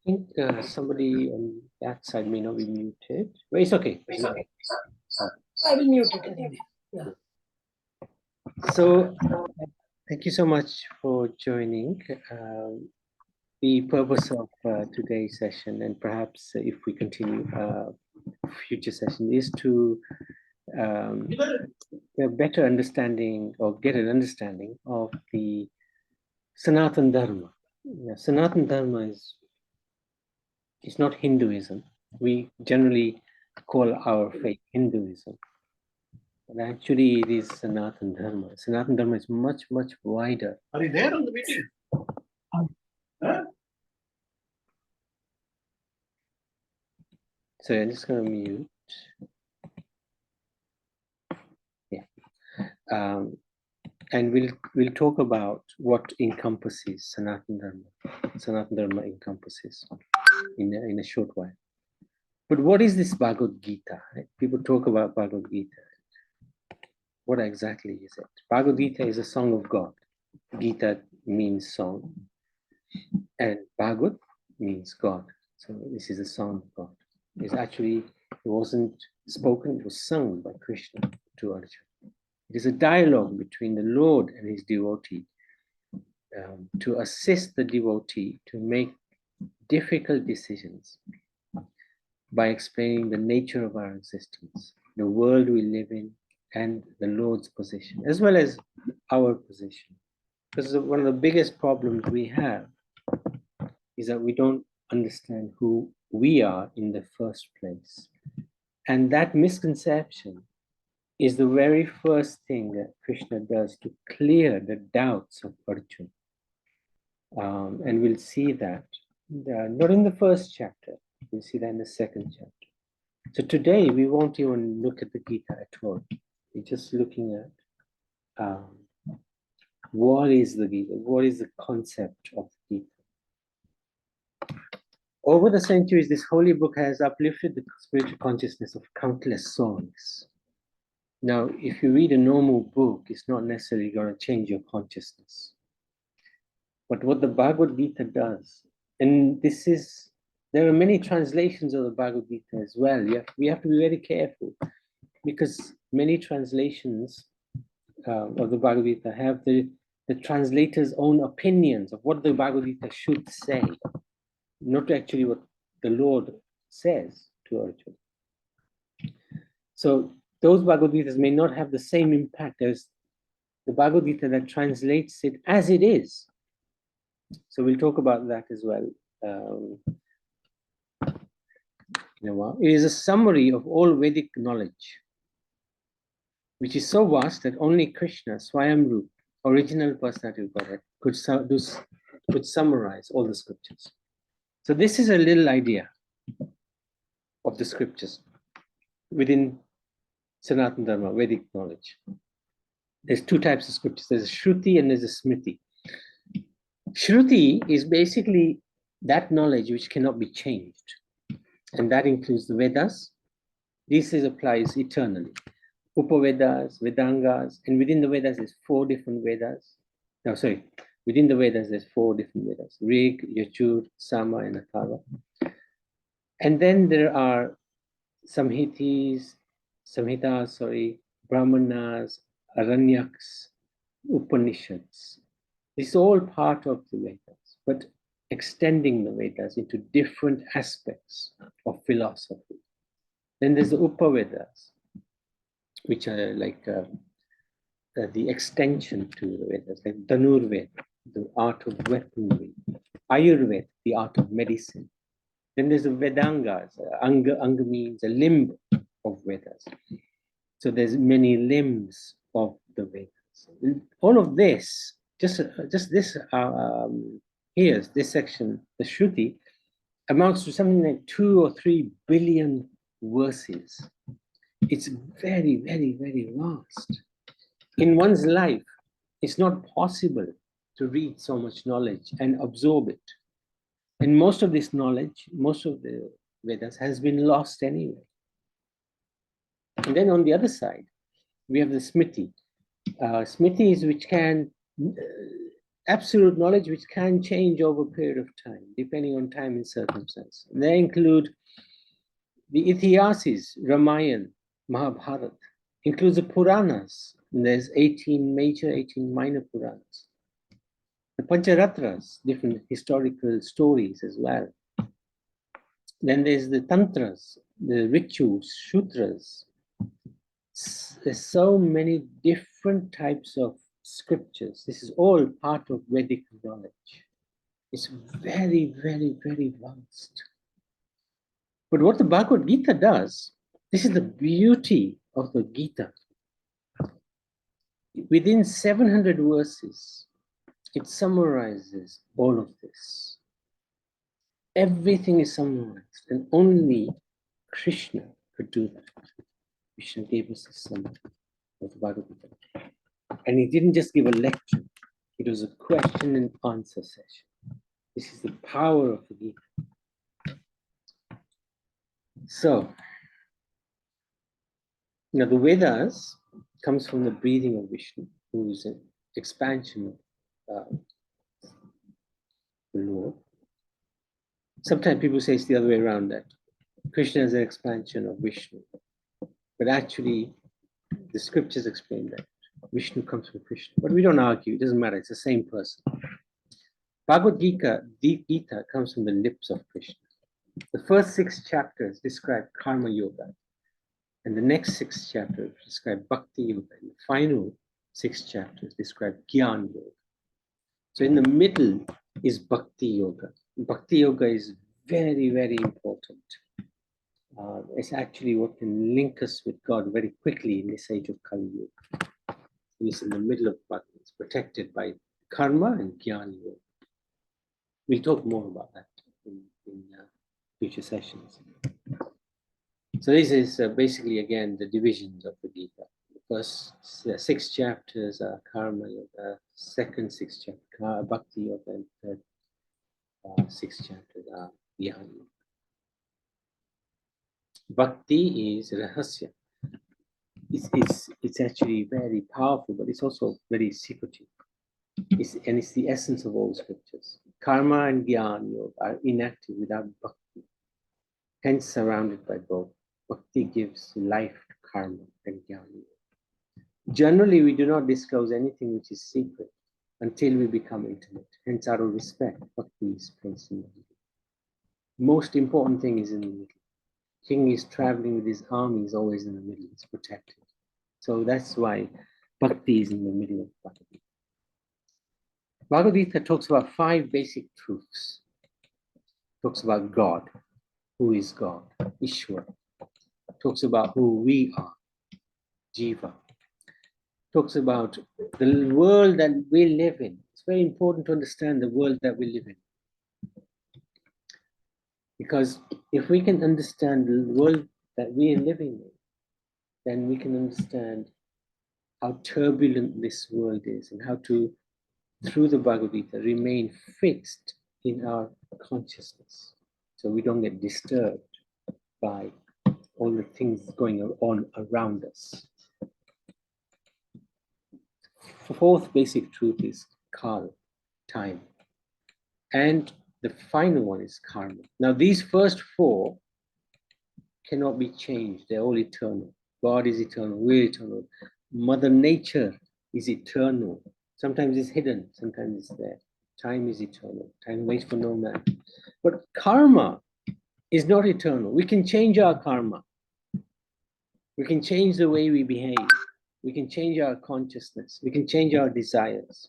I think somebody on that side may not be muted, but it's okay. It's okay. I will mute it anyway. Yeah. So, thank you so much for joining. The purpose of today's session, and perhaps if we continue future session, is to get a better understanding or get an understanding of the Sanatan Dharma. Sanatan Dharma is not Hinduism. We generally call our faith Hinduism. But actually, it is Sanatan Dharma. Sanatan Dharma is much, much wider. Are you there on the meeting? Huh? So I'm just going to mute. Yeah. And we'll talk about what encompasses Sanatan Dharma. Sanatan Dharma encompasses in a short while. But what is this Bhagavad Gita? Right? People talk about Bhagavad Gita. What exactly is it? Bhagavad Gita is a song of God. Gita means song, and Bhagavad means God. So this is a song of God. It wasn't spoken, it was sung by Krishna to Arjuna. It is a dialogue between the Lord and his devotee to assist the devotee to make difficult decisions by explaining the nature of our existence, the world we live in, and the Lord's position, as well as our position. Because one of the biggest problems we have is that we don't understand who we are in the first place. And that misconception is the very first thing that Krishna does to clear the doubts of Arjuna. And we'll see that, not in the first chapter, we'll see that in the second chapter. So today we won't even look at the Gita at all. We're just looking at what is the Gita, what is the concept of the Gita. Over the centuries, this holy book has uplifted the spiritual consciousness of countless souls. Now, if you read a normal book, it's not necessarily going to change your consciousness. But what the Bhagavad Gita does, and there are many translations of the Bhagavad Gita as well. We have to be very careful because many translations of the Bhagavad Gita have the translator's own opinions of what the Bhagavad Gita should say, not actually what the Lord says to Arjuna. So those Bhagavad Gitas may not have the same impact as the Bhagavad Gita that translates it as it is. So we'll talk about that as well in a while. It is a summary of all Vedic knowledge, which is so vast that only Krishna, Swayambhu, original personality of Godhead, could summarize all the scriptures. So this is a little idea of the scriptures within Sanatana Dharma, Vedic knowledge. There's two types of scriptures. There's a Shruti and there's a Smriti. Shruti is basically that knowledge which cannot be changed. And that includes the Vedas. This applies eternally. Upavedas, Vedangas, and within the Vedas there's four different Vedas. Within the Vedas there's four different Vedas. Rig, Yajur, Sama, and Atharva. And then there are Samhitas, Brahmanas, Aranyaks, Upanishads. This is all part of the Vedas, but extending the Vedas into different aspects of philosophy. Then there's the Upavedas, which are like the extension to the Vedas, like Dhanurveda, the art of weaponry, Ayurveda, the art of medicine. Then there's the Vedangas. Anga means a limb of Vedas. So there's many limbs of the Vedas. All of this, just this here, this section, the Shruti, amounts to something like 2 or 3 billion verses. It's very, very, very vast. In one's life, it's not possible to read so much knowledge and absorb it. And most of this knowledge, most of the Vedas has been lost anyway. And then on the other side, we have the Smriti. Smriti is which can absolute knowledge which can change over a period of time, depending on time and circumstance. And they include the Itihasas, Ramayana, Mahabharata, includes the Puranas. And there's 18 major, 18 minor Puranas. The Pancharatras, different historical stories as well. Then there's the Tantras, the rituals, Sutras. There's so many different types of scriptures. This is all part of Vedic knowledge. It's very, very, very vast. But what the Bhagavad Gita does, this is the beauty of the Gita. Within 700 verses, it summarizes all of this. Everything is summarized, and only Krishna could do that. Krishna gave us a summary of the Bhagavad Gita. And he didn't just give a lecture, it was a question and answer session. This is the power of the Gita. So, now the Vedas comes from the breathing of Vishnu, who is an expansion of the Lord. Sometimes people say it's the other way around, that Krishna is an expansion of Vishnu. But actually, the scriptures explain that Vishnu comes from Krishna. But we don't argue, it doesn't matter, it's the same person. Bhagavad Gita comes from the lips of Krishna. The first 6 chapters describe Karma Yoga, and the next 6 chapters describe Bhakti Yoga, and the final 6 chapters describe Gyan Yoga. So in the middle is Bhakti Yoga. Bhakti Yoga is very, very important. It's actually what can link us with God very quickly in this age of Kali Yuga. It's in the middle of Bhakti. It's protected by Karma and Gyan Yoga. We'll talk more about that in future sessions. So this is basically, again, the divisions of the Gita. The first 6 chapters are Karma Yoga, second 6 chapters Bhakti Yoga, and third 6 chapters are Gyan Yoga. Bhakti is Rahasya. It's actually very powerful, but it's also very secretive. It's the essence of all scriptures. Karma and Gyan Yoga are inactive without Bhakti, hence surrounded by both. Bhakti gives life to Karma and Gyan Yoga. Generally, we do not disclose anything which is secret until we become intimate. Hence, out of respect, Bhakti is placed in the middle. Most important thing is in the middle. King is traveling with his army, is always in the middle, it's protected. So that's why Bhakti is in the middle of Bhagavad Gita. Bhagavad Gita talks about 5 basic truths. Talks about God, who is God, Ishwar. Talks about who we are, Jiva. Talks about the world that we live in. It's very important to understand the world that we live in. Because if we can understand the world that we are living in, then we can understand how turbulent this world is and how to, through the Bhagavad Gita, remain fixed in our consciousness so we don't get disturbed by all the things going on around us. The 4th basic truth is Kal, time. And the final one is karma. Now, these first 4 cannot be changed. They're all eternal. God is eternal. We're eternal. Mother Nature is eternal. Sometimes it's hidden. Sometimes it's there. Time is eternal. Time waits for no man. But karma is not eternal. We can change our karma. We can change the way we behave. We can change our consciousness. We can change our desires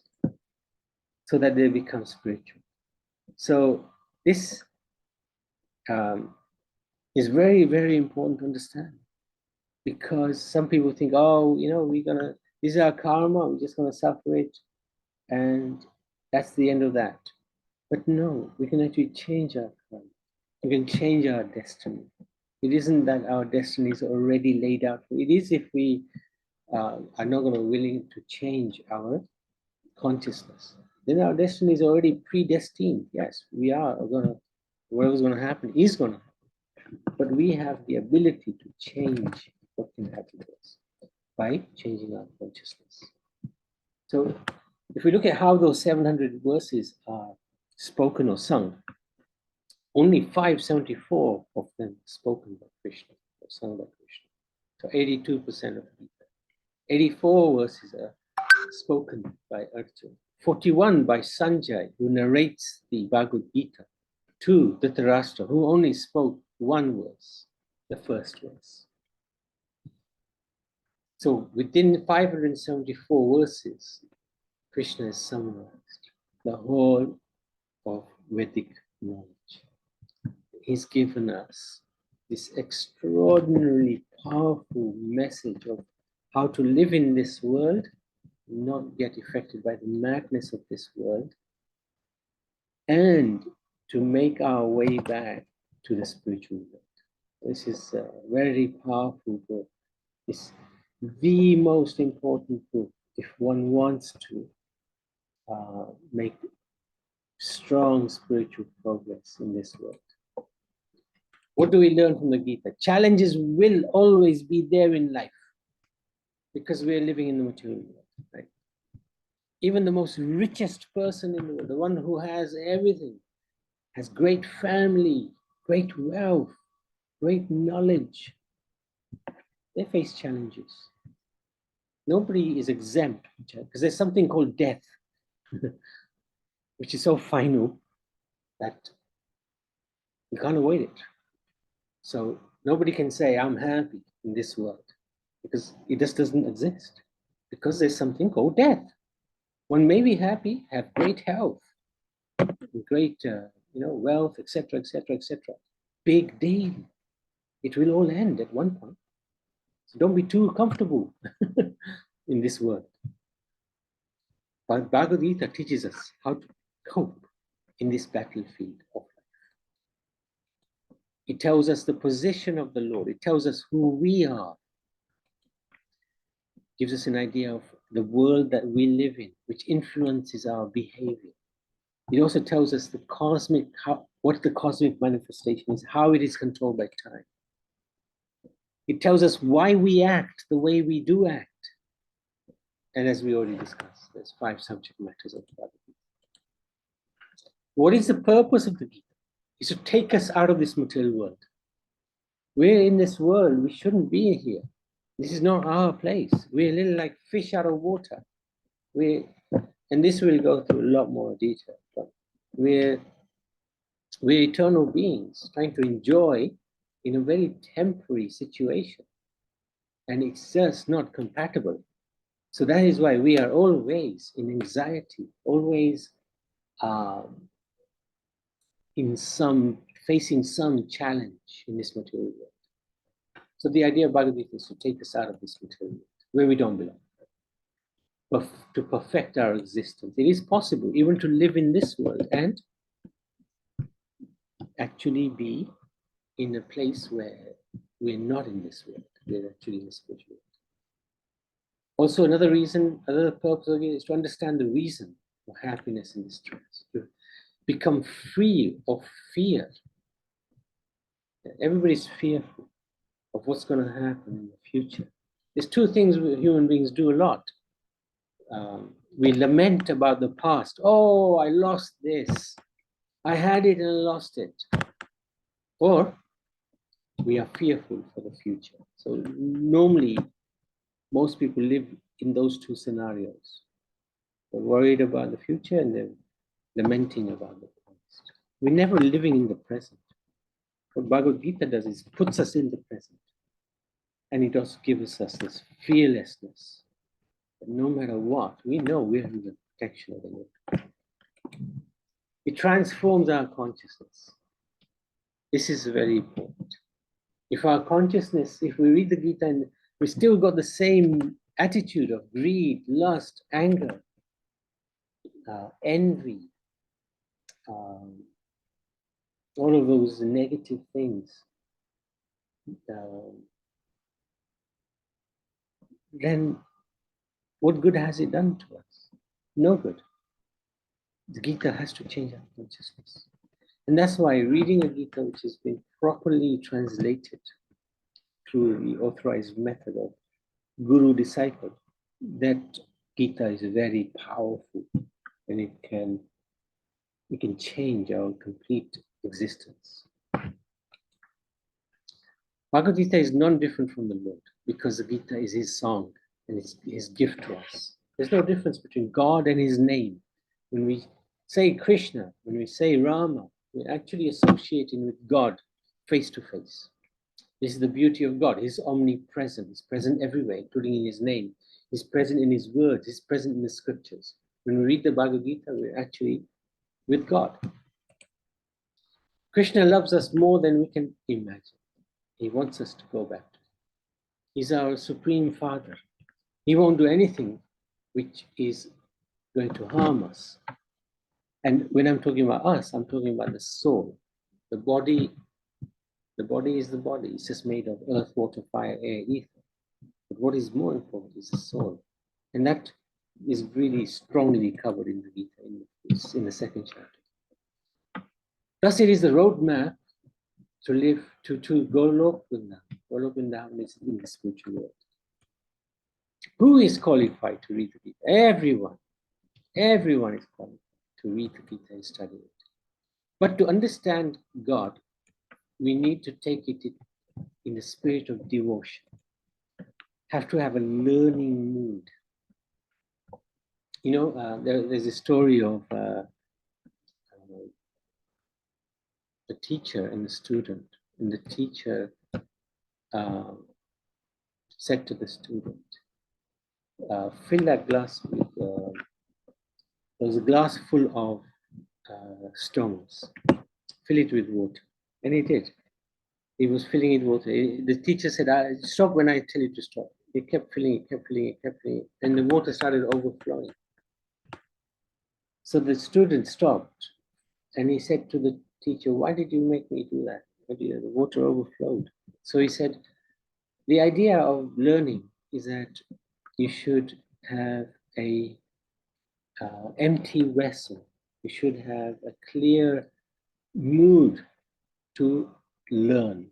so that they become spiritual. So this is very, very important to understand, because some people think, oh, this is our karma, we're just gonna suffer it, and that's the end of that. But no, we can actually change our karma. We can change our destiny. It isn't that our destiny is already laid out. It is if we are not going to willing to change our consciousness. Then our destiny is already predestined. Yes, we are going to, whatever's going to happen is going to happen. But we have the ability to change what can happen to us by changing our consciousness. So if we look at how those 700 verses are spoken or sung, only 574 of them spoken by Krishna, or sung by Krishna. So 82% of the Gita. 84 verses are spoken by Arjuna. 41 by Sanjay, who narrates the Bhagavad Gita, to Dhritarashtra, who only spoke one verse, the first verse. So within 574 verses, Krishna has summarized the whole of Vedic knowledge. He's given us this extraordinarily powerful message of how to live in this world, not get affected by the madness of this world, and to make our way back to the spiritual world. This is a very powerful book. It's the most important book if one wants to make strong spiritual progress in this world. What do we learn from the Gita? Challenges will always be there in life because we are living in the material world, right? Even the most richest person in the world, the one who has everything, has great family, great wealth, great knowledge, they face challenges. Nobody is exempt because there's something called death, which is so final that you can't avoid it. So nobody can say, I'm happy in this world, because it just doesn't exist. Because there's something called death. One may be happy, have great health, great wealth, etc., etc., etc. Big deal. It will all end at one point. So don't be too comfortable in this world. But Bhagavad Gita teaches us how to cope in this battlefield of life. It tells us the position of the Lord. It tells us who we are. It gives us an idea of the world that we live in, which influences our behavior. It also tells us the cosmic, what the cosmic manifestation is, how it is controlled by time. It tells us why we act the way we do act. And as we already discussed, there's 5 subject matters of the Bhagavad Gita. What is the purpose of the Gita? It's to take us out of this material world. We're in this world, we shouldn't be here. This is not our place. We're a little like fish out of water. And this will go through a lot more detail, but we're eternal beings trying to enjoy in a very temporary situation. And it's just not compatible. So that is why we are always in anxiety, always facing some challenge in this material world. So the idea of Bhagavad Gita is to take us out of this material world, where we don't belong, but to perfect our existence. It is possible even to live in this world and actually be in a place where we're not in this world, we're actually in the spiritual world. Also, another purpose of it is to understand the reason for happiness and distress, to become free of fear. Everybody's fearful of what's going to happen in the future. There's 2 things human beings do a lot. We lament about the past. Oh, I lost this. I had it and I lost it. Or we are fearful for the future. So normally, most people live in those 2 scenarios. They're worried about the future and they're lamenting about the past. We're never living in the present. What Bhagavad Gita does is puts us in the present. And it also gives us this fearlessness. That no matter what, we know we're in the protection of the Lord. It transforms our consciousness. This is very important. If our consciousness, if we read the Gita and we still got the same attitude of greed, lust, anger, envy, all of those negative things, then what good has it done to us? No good. The Gita has to change our consciousness. And that's why reading a Gita which has been properly translated through the authorized method of guru-disciple, that Gita is very powerful, and it can change our complete existence. Bhagavad Gita is non-different from the Lord because the Gita is his song and it's his gift to us. There's no difference between God and his name. When we say Krishna, when we say Rama, we're actually associating with God face to face. This is the beauty of God. He's omnipresent. He's present everywhere, including in his name. He's present in his words. He's present in the scriptures. When we read the Bhagavad Gita, we're actually with God. Krishna loves us more than we can imagine. He wants us to go back to him. He's our supreme father. He won't do anything which is going to harm us. And when I'm talking about us, I'm talking about the soul. The body is the body. It's just made of earth, water, fire, air, ether. But what is more important is the soul. And that is really strongly covered in the Gita, in the second chapter. Thus, it is the roadmap to live, to Golok Vrindavan. Golok Vrindavan is in the spiritual world. Who is qualified to read the Gita? Everyone. Everyone is qualified to read the Gita and study it. But to understand God, we need to take it in the spirit of devotion. Have to have a learning mood. You know, there's a story of a teacher and a student. And the teacher said to the student, fill that glass with, there was a glass full of stones. Fill it with water. And he did. He was filling it with water. The teacher said, stop when I tell you to stop. He kept filling it, kept filling it, kept filling it. And the water started overflowing. So the student stopped. And he said to the teacher, why did you make me do that? The water overflowed. So he said, the idea of learning is that you should have a empty vessel. You should have a clear mood to learn.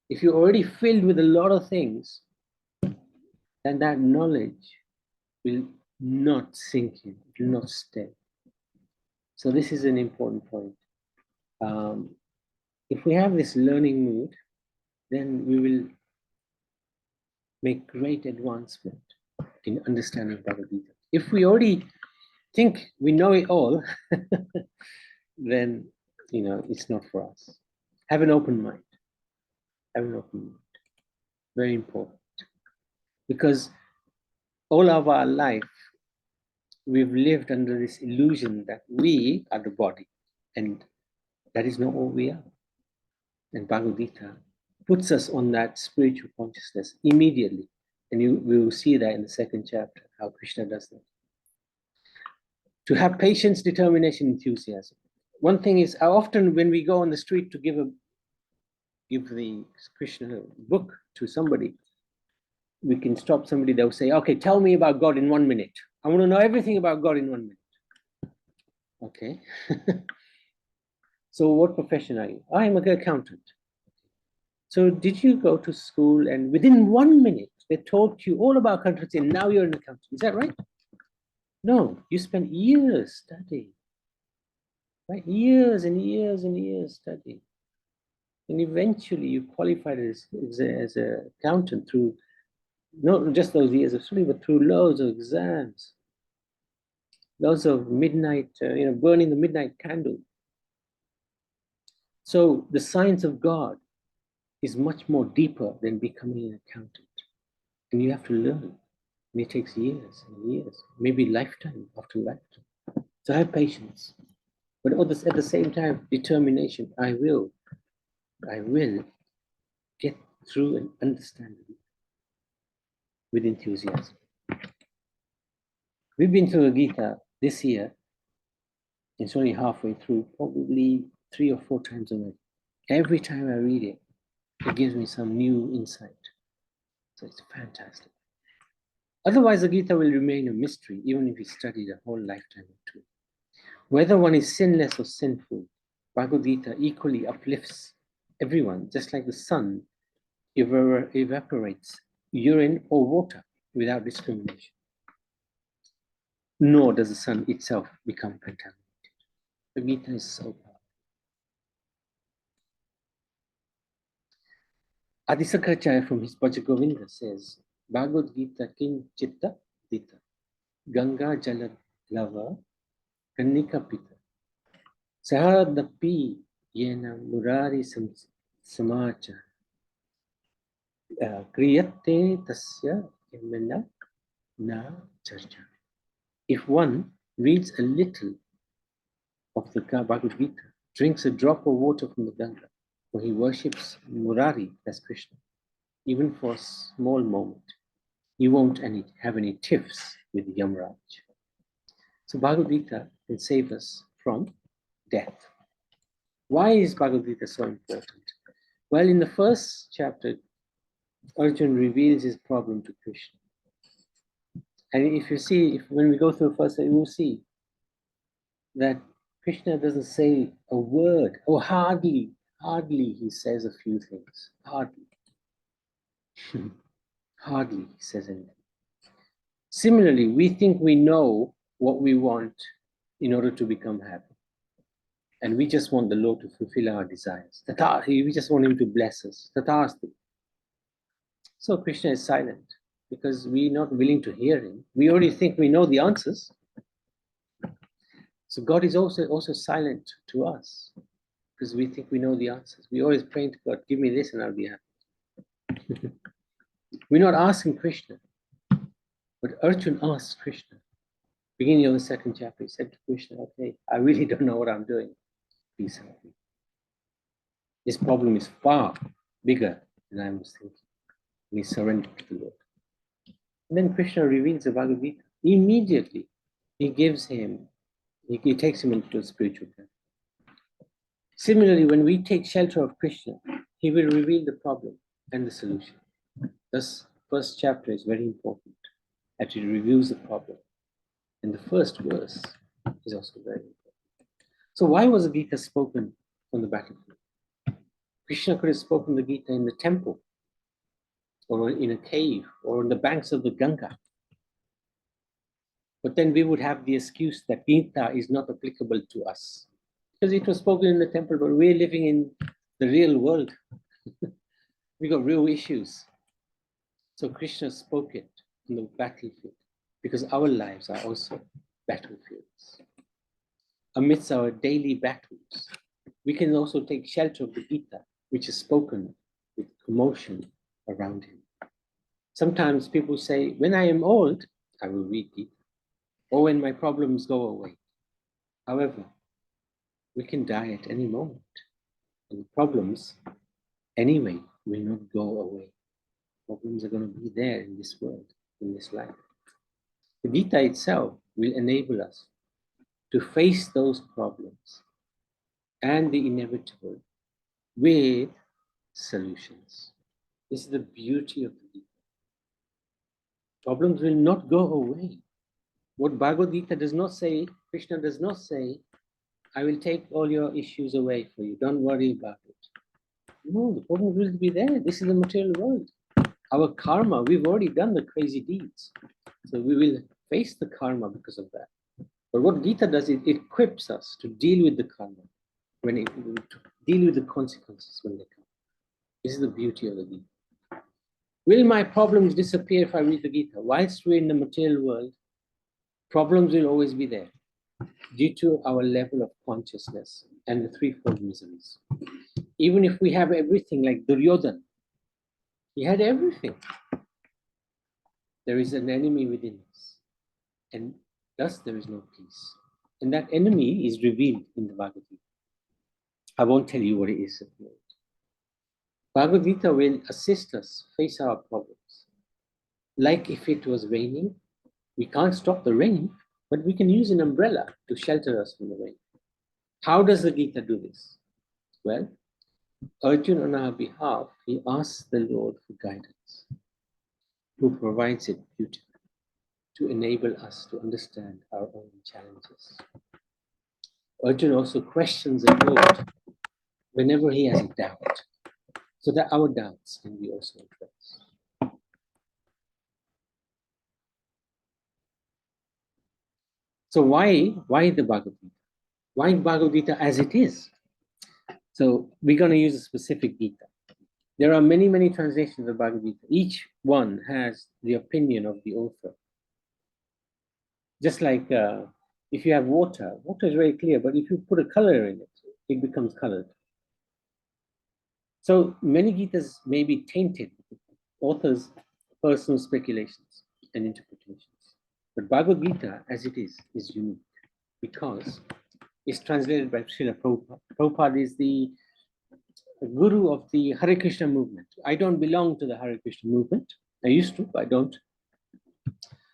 If you're already filled with a lot of things, then that knowledge will not sink in, it will not stay. So this is an important point. If we have this learning mood, then we will make great advancement in understanding Bhagavad Gita. If we already think we know it all, then it's not for us. Have an open mind. Have an open mind. Very important. Because all of our life, we've lived under this illusion that we are the body, and that is not all we are. And Bhagavad Gita puts us on that spiritual consciousness immediately. And we will see that in the second chapter, how Krishna does that. To have patience, determination, enthusiasm. One thing is, often when we go on the street to give the Krishna book to somebody, we can stop somebody, they'll say, okay, tell me about God in 1 minute. I want to know everything about God in 1 minute. Okay. So what profession are you? I'm an accountant. So did you go to school and within 1 minute, they taught you all about accountancy and now you're an accountant? Is that right? No, you spent years studying. Right? Years and years and years studying. And eventually you qualified as an accountant through not just those years of study, but through loads of exams, loads of midnight, burning the midnight candle. So the science of God is much more deeper than becoming an accountant. And you have to learn. And it takes years and years, maybe lifetime after lifetime. So have patience. But at the same time, determination. I will get through and understand it with enthusiasm. We've been through the Gita this year. It's only halfway through, probably 3 or 4 times already. Every time I read it, it gives me some new insight. So it's fantastic. Otherwise, the Gita will remain a mystery, even if you study the whole lifetime or two. Whether one is sinless or sinful, Bhagavad Gita equally uplifts everyone, just like the sun evaporates urine or water without discrimination. nor does the sun itself become contaminated. The Gita is so powerful. Adi Sankaracharya from his Bhaja Govinda says, Bhagavad Gita kin chitta dita, Ganga jala lava, kanika pita, sahadapi yena murari samacha, kriyate tasya yamena na charcha. If one reads a little of the Bhagavad Gita, drinks a drop of water from the Ganga, or he worships Murari, that's Krishna, even for a small moment, he won't have any tiffs with Yamraj. So Bhagavad Gita can save us from death. Why is Bhagavad Gita so important? Well, in the first chapter, Arjuna reveals his problem to Krishna. And if you see, when we go through the first, you will see that Krishna doesn't say a word, or hardly he says a few things. Hardly. Hardly he says anything. Similarly, we think we know what we want in order to become happy. And we just want the Lord to fulfill our desires. We just want him to bless us. Tatasti. So Krishna is silent because we're not willing to hear him. We already think we know the answers. So God is also silent to us because we think we know the answers. We always pray to God, give me this and I'll be happy. We're not asking Krishna. But Arjuna asked Krishna, beginning of the second chapter, he said to Krishna, okay, I really don't know what I'm doing. Please help me. This problem is far bigger than I was thinking. And he surrendered to the Lord. And then Krishna reveals the Bhagavad Gita. Immediately, he takes him into a spiritual path. Similarly, when we take shelter of Krishna, he will reveal the problem and the solution. Thus, first chapter is very important, as it reviews the problem. And the first verse is also very important. So why was the Gita spoken on the battlefield? Krishna could have spoken the Gita in the temple, or in a cave, or on the banks of the Ganga. But then we would have the excuse that Gita is not applicable to us. Because it was spoken in the temple, but we're living in the real world. We got real issues. So Krishna spoke it on the battlefield, because our lives are also battlefields. Amidst our daily battles, we can also take shelter of the Gita, which is spoken with commotion around him. Sometimes people say, when I am old, I will read Gita, or when my problems go away. However, we can die at any moment, and problems, anyway, will not go away. Problems are going to be there in this world, in this life. The Gita itself will enable us to face those problems and the inevitable with solutions. This is the beauty of the Gita. Problems will not go away. What Bhagavad Gita does not say, Krishna does not say, I will take all your issues away for you. Don't worry about it. No, the problems will be there. This is the material world. Our karma, we've already done the crazy deeds. So we will face the karma because of that. But what Gita does, it equips us to deal with the karma, to deal with the consequences when they come. This is the beauty of the Gita. Will my problems disappear if I read the Gita? Whilst we're in the material world, problems will always be there due to our level of consciousness and the threefold miseries. Even if we have everything like Duryodhana, he had everything. There is an enemy within us, and thus there is no peace. And that enemy is revealed in the Bhagavad Gita. I won't tell you what it is at the moment. Bhagavad Gita will assist us face our problems. Like if it was raining, we can't stop the rain, but we can use an umbrella to shelter us from the rain. How does the Gita do this? Well, Arjuna on our behalf, he asks the Lord for guidance, who provides it beautifully to enable us to understand our own challenges. Arjuna also questions the Lord whenever he has a doubt, so that our doubts can be also addressed. So why the Bhagavad Gita? Why Bhagavad Gita as it is? So we're going to use a specific Gita. There are many, many translations of Bhagavad Gita. Each one has the opinion of the author. Just like if you have water, water is very clear, but if you put a color in it, it becomes colored. So many Gitas may be tainted with authors' personal speculations and interpretations. But Bhagavad Gita, as it is unique because it's translated by Srila Prabhupada. Prabhupada is the guru of the Hare Krishna movement. I don't belong to the Hare Krishna movement. I used to, but I don't.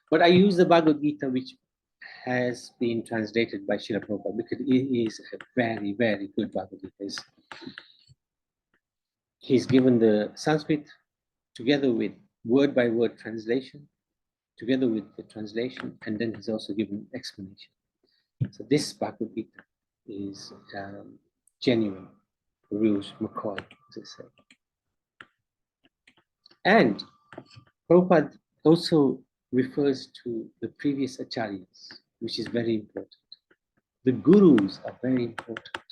But I use the Bhagavad Gita, which has been translated by Srila Prabhupada because it is a very, very good Bhagavad Gita. He's given the Sanskrit together with word by word translation, together with the translation, and then he's also given explanation. So this Bhagavad Gita is genuine, Rouge McCoy, as I say. And Prabhupada also refers to the previous acharyas, which is very important. The gurus are very important.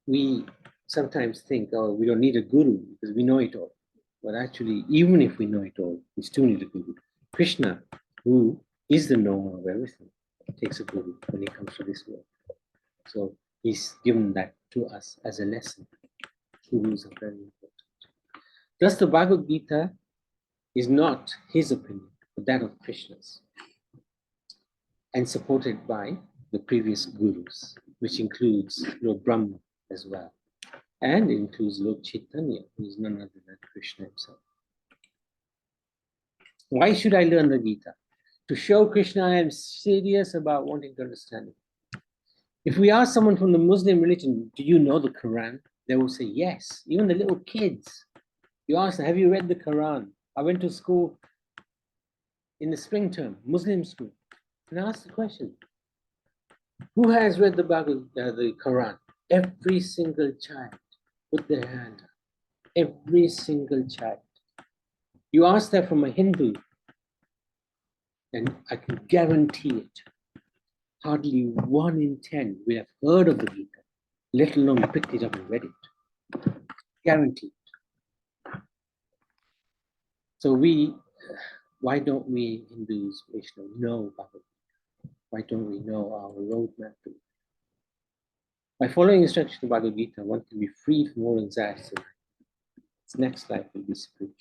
We sometimes think, oh, we don't need a guru because we know it all. But actually, even if we know it all, we still need a guru. Krishna, who is the knower of everything, takes a guru when he comes to this world. So he's given that to us as a lesson. Gurus are very important. Thus, the Bhagavad Gita is not his opinion, but that of Krishna's, and supported by the previous gurus, which includes Lord Brahma as well, and includes Lord Chaitanya, who is none other than Krishna himself. Why should I learn the Gita? To show Krishna I am serious about wanting to understand it. If we ask someone from the Muslim religion, do you know the Quran? They will say yes. Even the little kids. You ask them, have you read the Quran? I went to school in the spring term, Muslim school, and I asked the question, who has read the Quran? Every single child put their hand up. Every single child. You ask that from a Hindu, and I can guarantee it. Hardly 1 in 10 will have heard of the Gita, let alone picked it up and read it. Guaranteed. So why don't we Hindus, Vaishnavas, know Bhagavad Gita? Why don't we know our roadmap to it? By following instructions of Bhagavad Gita, one can be freed from all anxieties. Its next life will be spiritual.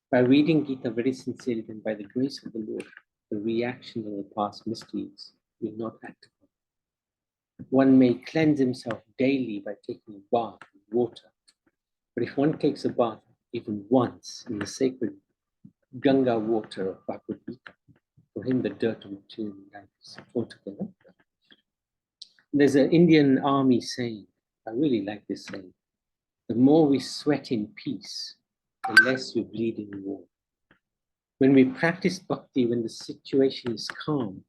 By reading Gita very sincerely and by the grace of the Lord, the reactions of the past misdeeds will not act upon. One may cleanse himself daily by taking a bath with water. But if one takes a bath even once in the sacred Ganga water of Bhagavad Gita, for him the dirt of material life is altogether. There's an Indian army saying, I really like this saying, the more we sweat in peace, the less we bleed in war. When we practice bhakti, when the situation is calm,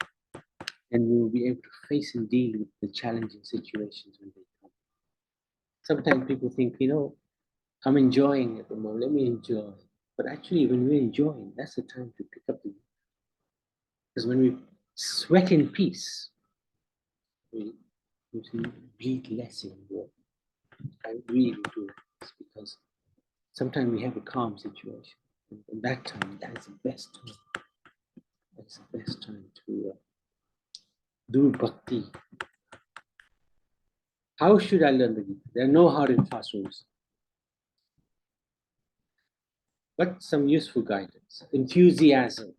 then we will be able to face and deal with the challenging situations when they come. Sometimes people think, I'm enjoying at the moment, let me enjoy. But actually, when we're enjoying, that's the time to pick up the book. Because when we sweat in peace, we bleed less in war. I really do this because sometimes we have a calm situation. And that time, that is the best time. That's the best time to do bhakti. How should I learn the Gita? There are no hard and fast rules. But some useful guidance, enthusiasm.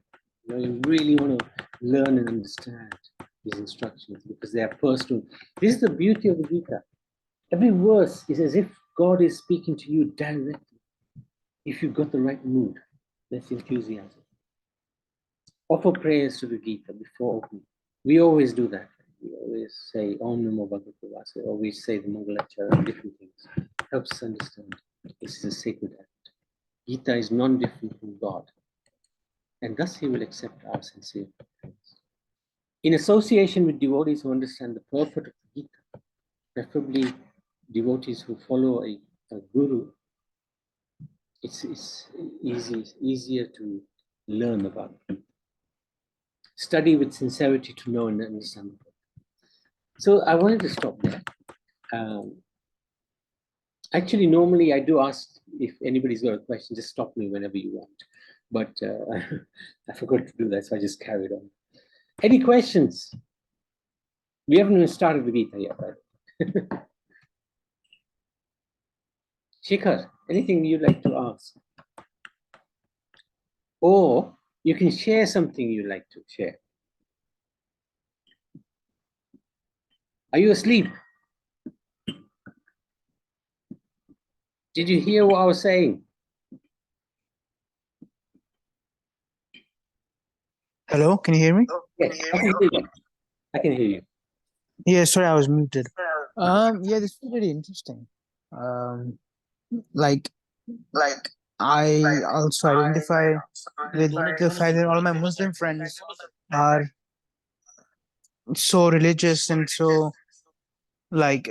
You really want to learn and understand these instructions because they are personal. This is the beauty of the Gita. Every verse is as if God is speaking to you directly. If you've got the right mood, that's enthusiasm. Offer prayers to the Gita before opening. We always do that. We always say Om Namo Bhagavate Vasudevaya, or we say the Mangalachara and different things. Helps us understand this is a sacred act. Gita is non-different from God, and thus he will accept our sincere prayers. In association with devotees who understand the purport of the Gita, preferably devotees who follow a guru, it's easier to learn about it. study with sincerity to know and understand. So I wanted to stop there. Actually, normally I do ask if anybody's got a question, just stop me whenever you want. But I forgot to do that, so I just carried on. Any questions? We haven't even started with Gita yet, right? Shikhar, anything you'd like to ask? Or you can share something you'd like to share. Are you asleep? Did you hear what I was saying? Hello, can you hear me? Yes, I can hear you. I can hear you. Yeah, sorry, I was muted. Yeah, this is very interesting. Um, like I also identify with the fact that all my Muslim friends are so religious and so like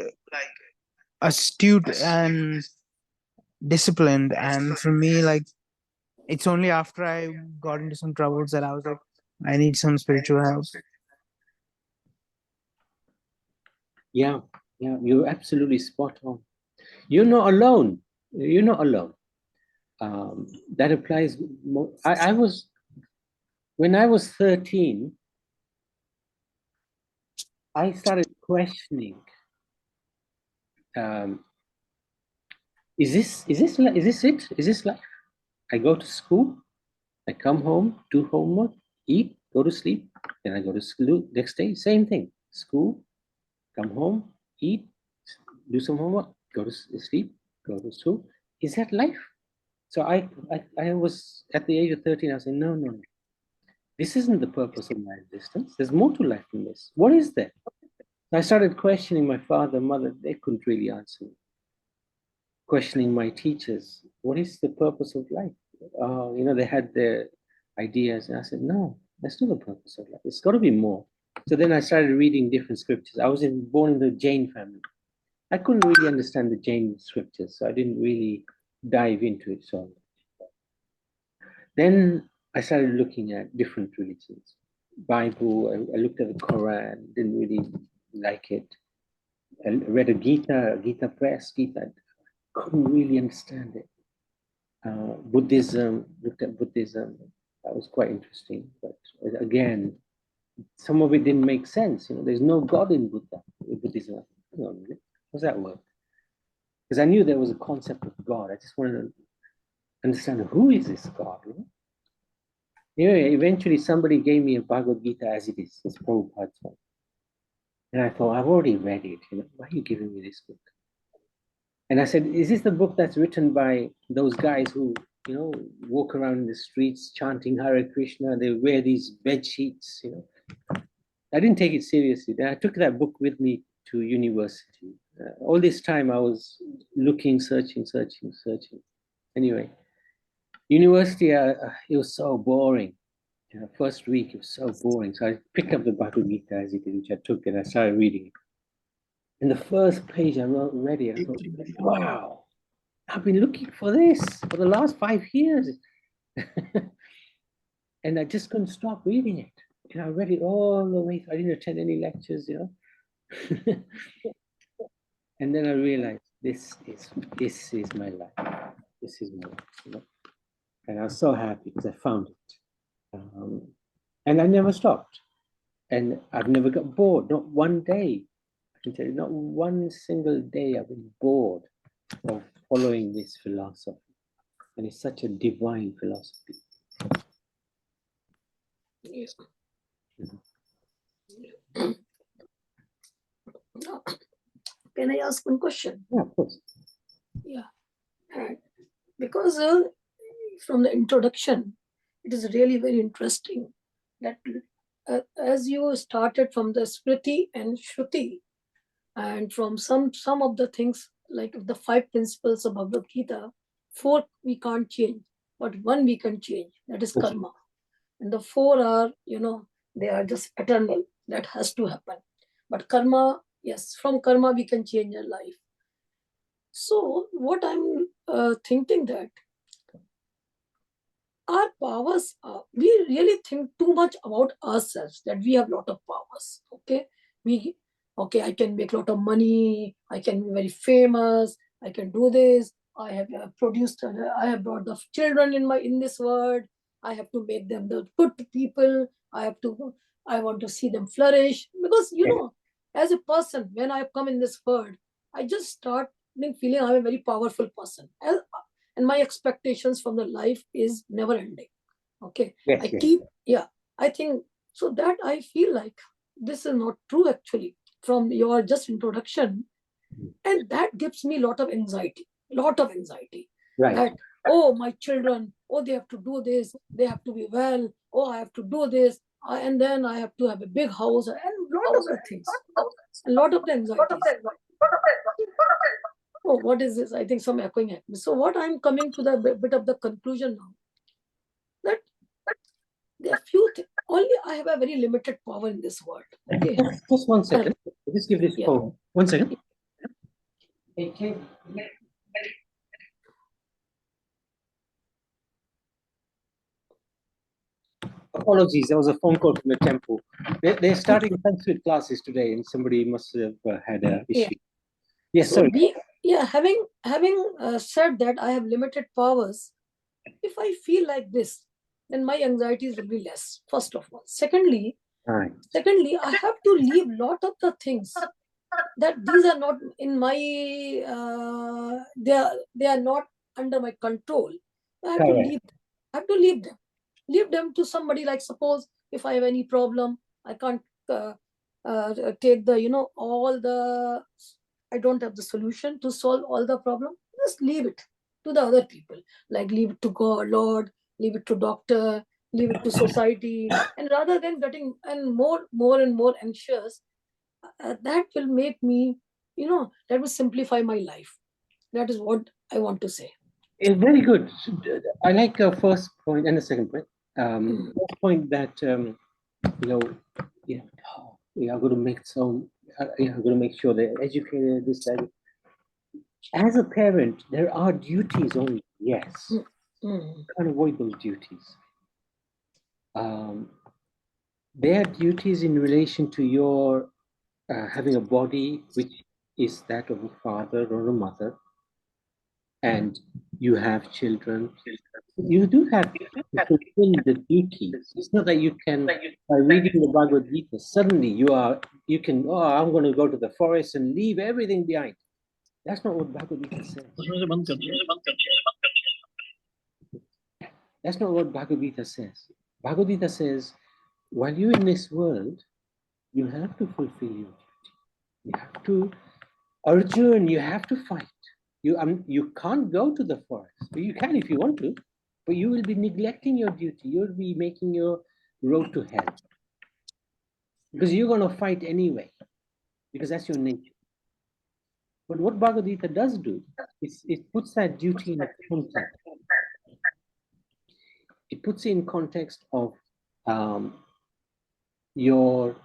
astute and disciplined, and for me, like it's only after I got into some troubles that I was like, I need some spiritual help. Yeah, you're absolutely spot on. You're not alone. You're not alone. That applies. I was, when I was 13, I started questioning. Is this it? Is this life? I go to school, I come home, do homework, eat, go to sleep, then I go to school next day. Same thing. School, come home, eat, do some homework, go to sleep, go to school. Is that life? So I was at the age of 13. I was saying, no. This isn't the purpose of my existence. There's more to life than this. What is there? I started questioning my father, mother. They couldn't really answer me. Questioning my teachers. What is the purpose of life? They had their ideas. And I said, no, that's not the purpose of life. It's got to be more. So then I started reading different scriptures. I was born in the Jain family. I couldn't really understand the Jain scriptures, so I didn't really dive into it. So then I started looking at different religions. Bible, I looked at the Quran, didn't really like it. I read a Gita press, Gita, couldn't really understand it. Buddhism, looked at Buddhism, that was quite interesting. But again, some of it didn't make sense. There's no God in Buddhism. Hang on a minute, how does that work? Because I knew there was a concept of God. I just wanted to understand, who is this God? Eventually somebody gave me a Bhagavad Gita as it is. It's Prabhupada's one. And I thought, I've already read it. Why are you giving me this book? And I said, is this the book that's written by those guys who, walk around in the streets chanting Hare Krishna? They wear these bed sheets, I didn't take it seriously. Then I took that book with me to university. All this time I was looking, searching. Anyway, university, it was so boring. First week, it was so boring. So I picked up the Bhagavad Gita as it is, which I took, and I started reading it. In the first page, I read it. I thought, wow, I've been looking for this for the last 5 years. And I just couldn't stop reading it. I read it all the way. I didn't attend any lectures, And then I realized this is my life. This is my life. And I was so happy because I found it. And I never stopped. And I've never got bored, not one day. I can tell you, not one single day I've been bored of following this philosophy. And it's such a divine philosophy. Yes. Can I ask one question? Yeah, of course. Yeah. Because from the introduction, it is really very interesting that as you started from the Smriti and Shruti, and from some of the things like the 5 principles of Bhagavad Gita, 4 we can't change, but 1 we can change, that is karma. And the 4 are, they are just eternal, that has to happen. But karma, yes, from karma we can change our life. So what I'm thinking that our powers, we really think too much about ourselves, that we have a lot of powers. Okay, I can make a lot of money, I can be very famous, I can do this, I have I have brought the children in this world, I have to make them the good people, I want to see them flourish. Because as a person, when I come in this world, I just start feeling I'm a very powerful person, and my expectations from the life is never ending. Okay, Yes, I yes. keep, I think so, that I feel like this is not true actually from your just introduction, and that gives me lot of anxiety, Right. that, oh, my children, oh, they have to do this, they have to be well, oh, I have to do this, and then I have to have a big house, and lot of the things, a lot of the anxieties. Oh, what is this? I think some echoing happened. So what I'm coming to the bit of the conclusion now, that there are few things. Only I have a very limited power in this world. Okay. Just 1 second. Just give this Yeah. phone. 1 second. Okay. Apologies, there was a phone call from the temple. They're starting Sanskrit classes today, and somebody must have had an issue. Yes, So sorry. having said that I have limited powers, if I feel like this, then my anxieties will be less. First of all. Secondly, Right. I have to leave lot of the things that these are not in my they are not under my control. I have to Correct. leave them. I have to leave them to somebody. Like, suppose if I have any problem, I can't take the all the, I don't have the solution to solve all the problem, just leave it to the other people, like leave it to God, Lord, leave it to doctor, leave it to society. And rather than getting and more and more anxious, that will make me, that will simplify my life. That is what I want to say. Very good. I like your first point and the second point. Mm. First point that yeah, we are going to make going to make sure they're educated. That. As a parent, there are duties only. Yes, Mm. can't avoid those duties. There are duties in relation to your having a body which is that of a father or a mother, and you have children. You do have to fulfill the duties. It's not that you can, by reading the Bhagavad Gita, suddenly you can, oh, I'm going to go to the forest and leave everything behind. That's not what Bhagavad Gita says. That's not what Bhagavad Gita says. Bhagavad Gita says, while you're in this world, you have to fulfill your duty. You have to, Arjun, you have to fight. You can't go to the forest. You can if you want to, but you will be neglecting your duty. You'll be making your road to hell. Because you're going to fight anyway, because that's your nature. But what Bhagavad Gita does do is it puts that duty in a context. It puts it in context of your,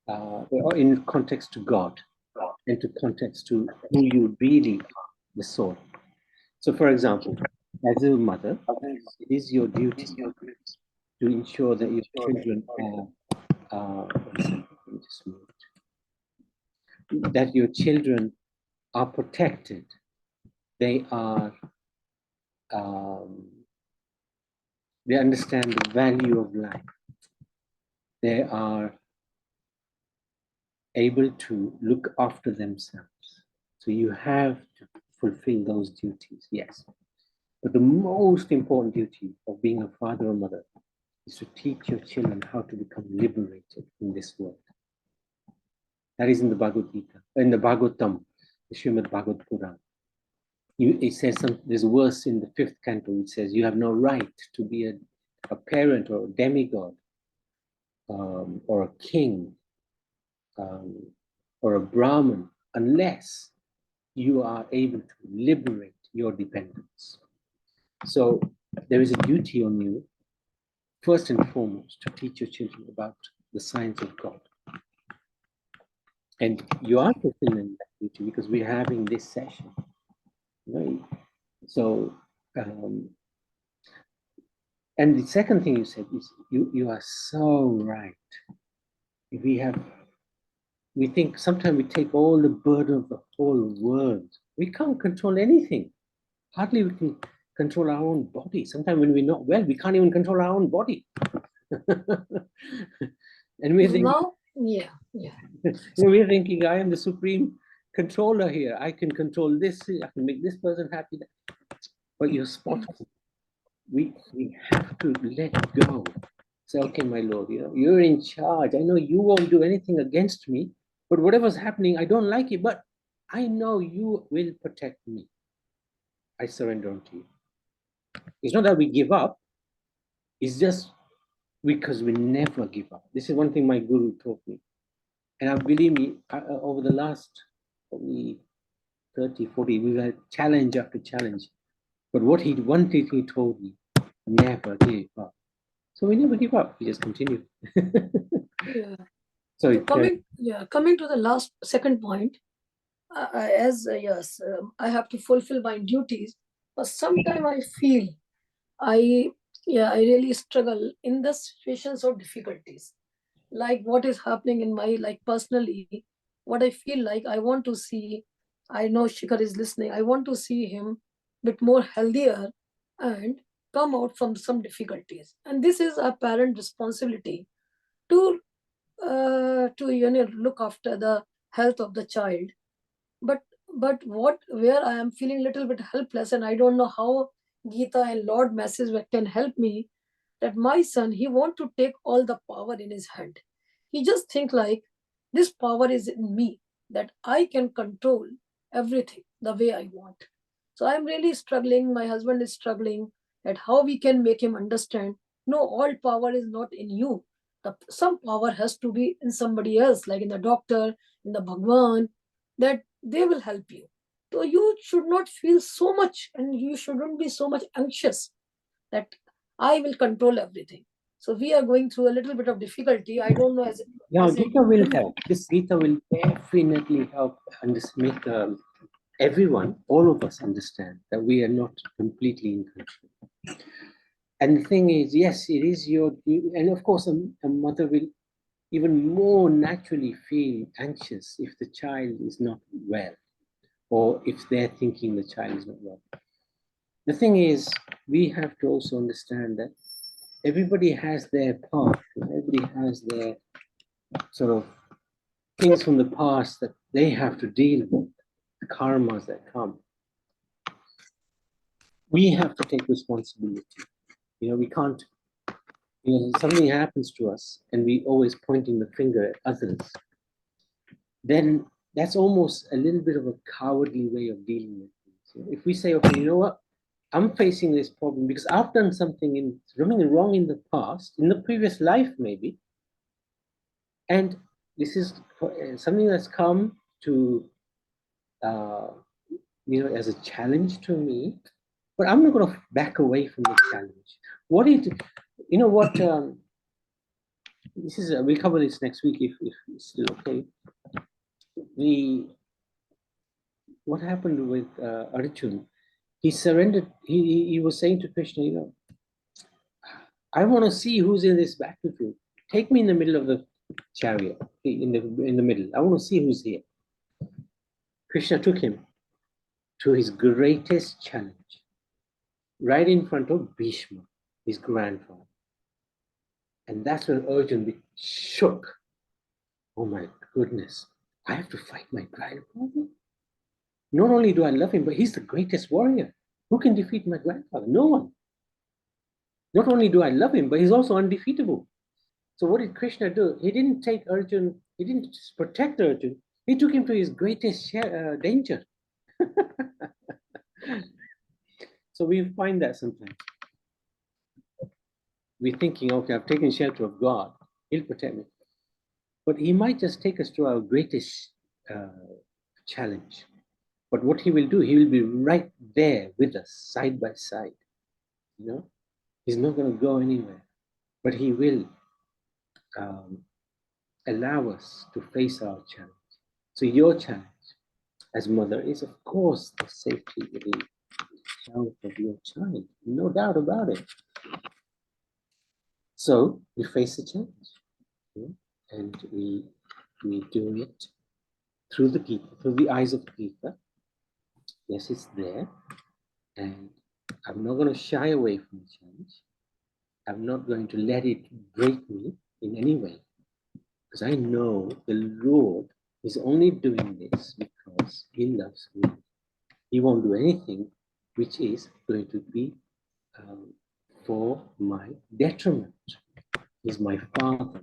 or in context to God, and to context to who you really are, the soul. So, for example, as a mother, it is your duty to ensure that your children are, that your children are protected. They are, they understand the value of life. They are able to look after themselves. So you have to fulfill those duties, yes. But the most important duty of being a father or mother is to teach your children how to become liberated in this world. That is in the Bhagavad Gita, in the Bhagavatam, the Srimad Bhagavad Puran. It says there's a verse in the 5th canto. It says you have no right to be a parent or a demigod, or a king, or a Brahmin, unless you are able to liberate your dependents. So there is a duty on you, first and foremost, to teach your children about the science of God. And you are fulfilling that duty because we're having this session, right? So And the second thing you said is you are so right. We think sometimes we take all the burden of the whole world. We can't control anything. Hardly we can control our own body. Sometimes when we're not well, we can't even control our own body. And we're thinking, Now, yeah. we're thinking, I am the supreme controller here. I can control this. I can make this person happy. But you're spot on. We have to let go. Say, okay, my Lord, you're in charge. I know you won't do anything against me, but whatever's happening, I don't like it, but I know you will protect me. I surrender unto you. It's not that we give up. It's just because we never give up. This is one thing my guru taught me. And believe me, over the last probably 30, 40, we've had challenge after challenge. But one thing he told me, never give up. So we never give up. We just continue. Yeah. So So coming to the second point, yes, I have to fulfill my duties, but sometimes I feel I really struggle in the situations of difficulties, like what is happening in my, like, personally, what I feel like I want to see. I know Shikhar is listening. I want to see him bit more healthier and come out from some difficulties, and this is a parent responsibility to look after the health of the child. But where I am feeling little bit helpless, and I don't know how Gita and Lord message can help me, that my son, he want to take all the power in his hand. He just think like, this power is in me, that I can control everything the way I want. So I'm really struggling. My husband is struggling at how we can make him understand, no, all power is not in you. Some power has to be in somebody else, like in the doctor, in the Bhagwan, that they will help you. So you should not feel so much, and you shouldn't be so much anxious that I will control everything. So we are going through a little bit of difficulty. I don't know yeah, as a Gita will help. This Gita will definitely help make everyone, all of us, understand that we are not completely in control. And the thing is, yes, it is and of course, a mother will even more naturally feel anxious if the child is not well, or if they're thinking the child is not well. The thing is, we have to also understand that everybody has their path, everybody has their sort of things from the past that they have to deal with, the karmas that come. We have to take responsibility. We can't, something happens to us and we always pointing the finger at others, then that's almost a little bit of a cowardly way of dealing with things. If we say, okay, you know what, I'm facing this problem because I've done something wrong in the past, in the previous life maybe, and this is something that's come to, as a challenge to me, but I'm not going to back away from the challenge. What is, this is, we'll cover this next week if it's still okay. What happened with Arjun? He surrendered. He was saying to Krishna, I want to see who's in this battlefield. Take me in the middle of the chariot, in the middle. I want to see who's here. Krishna took him to his greatest challenge, right in front of Bhishma, his grandfather. And that's when Arjun shook. Oh my goodness, I have to fight my grandfather? Not only do I love him, but he's the greatest warrior. Who can defeat my grandfather? No one. Not only do I love him, but he's also undefeatable. So what did Krishna do? He didn't take Arjun, he didn't just protect Arjun, he took him to his greatest danger. So we find that sometimes. We're thinking, okay, I've taken shelter of God, he'll protect me. But he might just take us to our greatest challenge. But what he will do, he will be right there with us, side by side. He's not going to go anywhere, but he will allow us to face our challenge. So your challenge as mother is, of course, the safety, the health of your child. No doubt about it. So we face the challenge, and we do it through the Gita, through the eyes of the Gita. Yes, it's there, and I'm not going to shy away from the challenge. I'm not going to let it break me in any way, because I know the Lord is only doing this because He loves me. He won't do anything which is going to be for my detriment. He's my Father.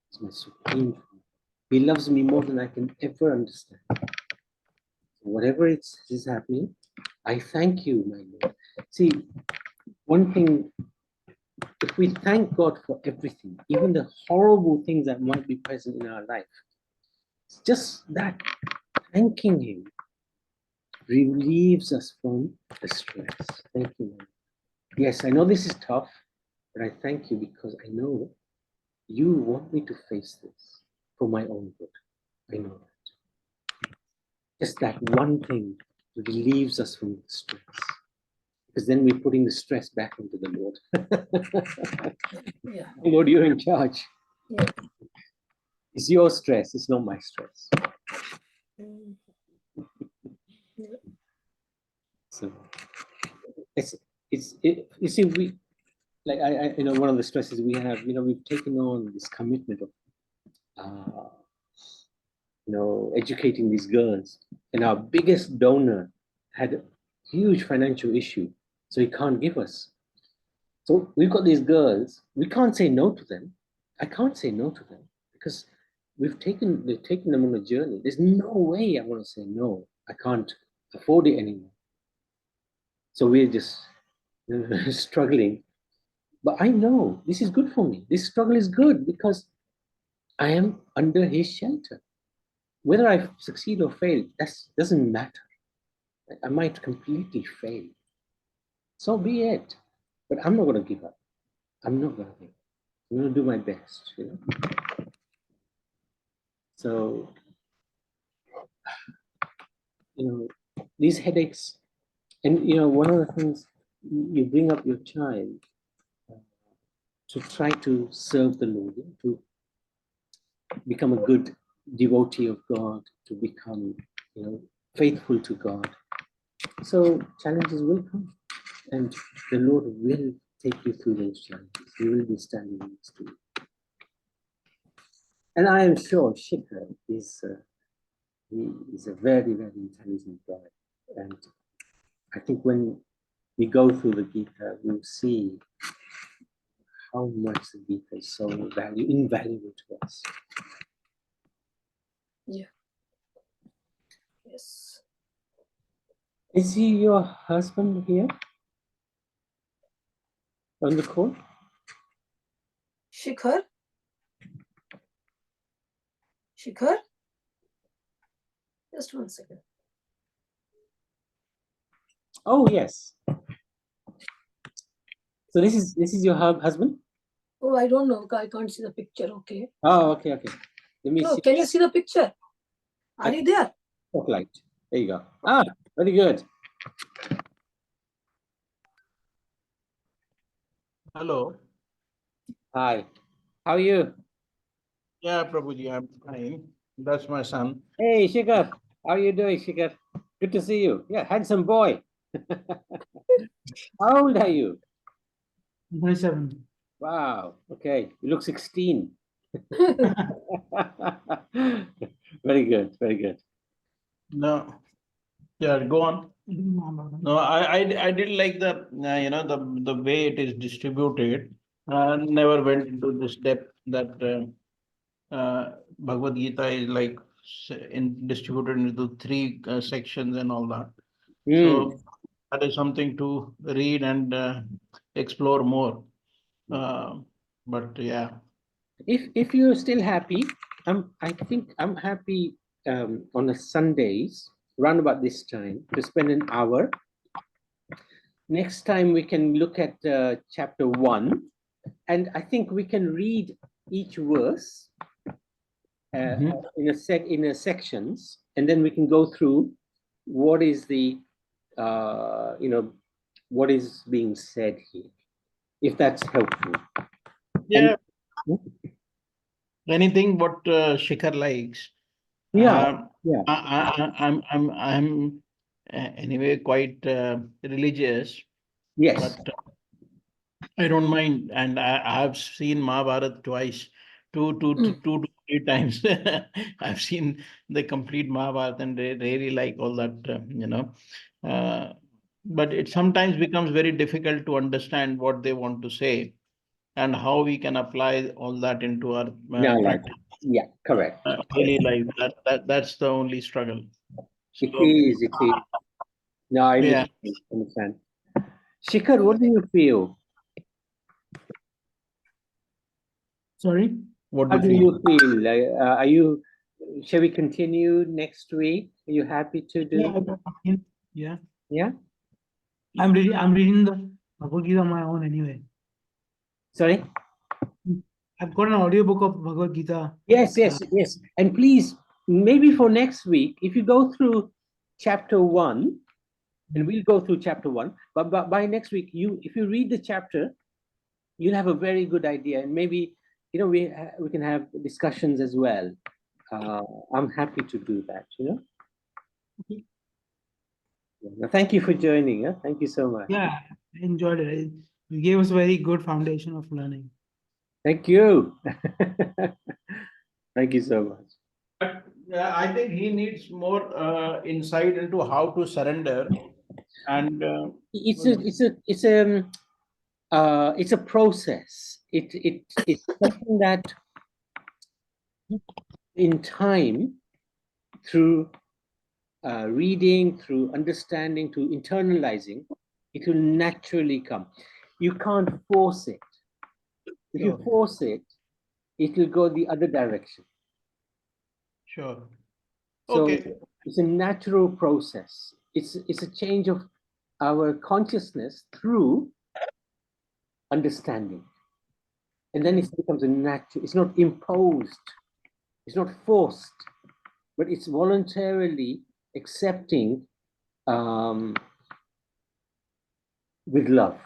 He's my Supreme Father. He loves me more than I can ever understand. Whatever is happening, I thank you, my Lord. See, one thing, if we thank God for everything, even the horrible things that might be present in our life, it's just that thanking Him relieves us from the stress. Thank you, Lord. Yes, I know this is tough, but I thank you because I know you want me to face this for my own good. I know that. Just that one thing relieves us from the stress. Because then we're putting the stress back onto the Lord. Yeah. Lord, you're in charge. Yeah. It's your stress, it's not my stress. Mm. Yeah. So you see, we like I one of the stresses we have, we've taken on this commitment of educating these girls, and our biggest donor had a huge financial issue, so he can't give us. So we've got these girls, we can't say no to them. I can't say no to them because they've taken them on a journey. There's no way I want to say no. I can't afford it anymore. So we're just struggling. But I know this is good for me. This struggle is good because I am under his shelter. Whether I succeed or fail, that doesn't matter. I might completely fail. So be it. But I'm not going to give up. I'm not going to give up. I'm going to do my best, So, these headaches, and one of the things, you bring up your child to try to serve the Lord, to become a good devotee of God, to become, faithful to God. So challenges will come, and the Lord will take you through those challenges. He will be standing next to you. And I am sure Shikhar is a very, very intelligent guy. And I think when we go through the Gita, we'll see how much the Gita is so invaluable to us. Yeah. Yes. Is he your husband here on the call? Shikhar? Shikhar? Just 1 second. Oh yes. So this is your husband? Oh, I don't know. I can't see the picture. Okay. Oh, okay. Let me No, see. can you see the picture? Are you there? Light. There you go. Ah, very good. Hello. Hi. How are you? Yeah, Prabhuji, I'm fine. That's my son. Hey, Shikhar. How are you doing, Shikhar? Good to see you. Yeah, handsome boy. How old are you? 27. Wow. Okay. You look 16. Very good. Very good. No, yeah, go on. No, I did like the way it is distributed. Never went into this depth that Bhagavad Gita is like distributed into three sections and all that. So that is something to read and explore more. But yeah. If you're still happy, I think I'm happy on a Sundays, around about this time, to spend an hour. Next time we can look at chapter 1, and I think we can read each verse in a sections, and then we can go through what is the what is being said here, if that's helpful. Yeah, Hmm? anything what Shikhar likes. Yeah, Um, yeah, I'm anyway quite religious, yes. but I don't mind, and I have seen Mahabharata twice, Mm. 2 to 3 times. I've seen the complete Mahabharata, and they really like all that. Uh, but it sometimes becomes very difficult to understand what they want to say and how we can apply all that into our Now, like, practice, yeah, correct. daily life. That's the only struggle. It So is, it is. No, I yeah, understand. Shikhar, what do you feel? sorry. What do How you do feel? you feel? Shall we continue next week? Are you happy to Yeah, do? yeah. Yeah? I'm reading the Bhagavad Gita on my own anyway. Sorry? I've got an audiobook of Bhagavad Gita. Yes, yes, yes. And please, maybe for next week, if you go through chapter 1, and we'll go through chapter 1, but by next week, if you read the chapter, you'll have a very good idea, and maybe we can have discussions as well. I'm happy to do that. Now, thank you for joining. Thank you so much. Yeah, I enjoyed it. You gave us a very good foundation of learning. Thank you. Thank you so much. But I think he needs more insight into how to surrender and It's a process. It's something that in time, through reading, through understanding, through internalizing, it will naturally come. You can't force it. If you sure, force it, it will go the other direction. sure. So Okay. it's a natural process. It's a change of our consciousness through understanding. And then it becomes a natural, it's not imposed, it's not forced, but it's voluntarily accepting with love.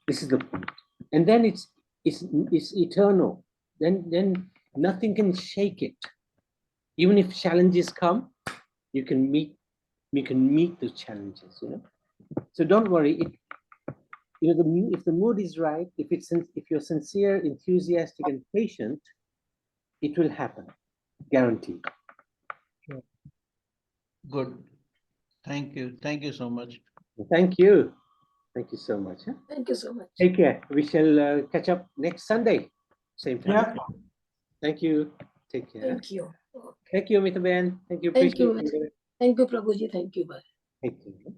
This is the point. And then it's eternal. Then nothing can shake it. Even if challenges come, you can meet those challenges. So don't worry. If the mood is right, if you're sincere, enthusiastic, and patient, it will happen, guaranteed. Good. Thank you. Thank you so much. Thank you so much. Thank you so much. Take care. We shall catch up next Sunday, same time. Yeah. Thank you. Take care. Thank you. Okay. Thank you, Mitaben. Thank you. Thank you. Appreciate it. Thank you, Prabhuji. Thank you. Bye. Thank you.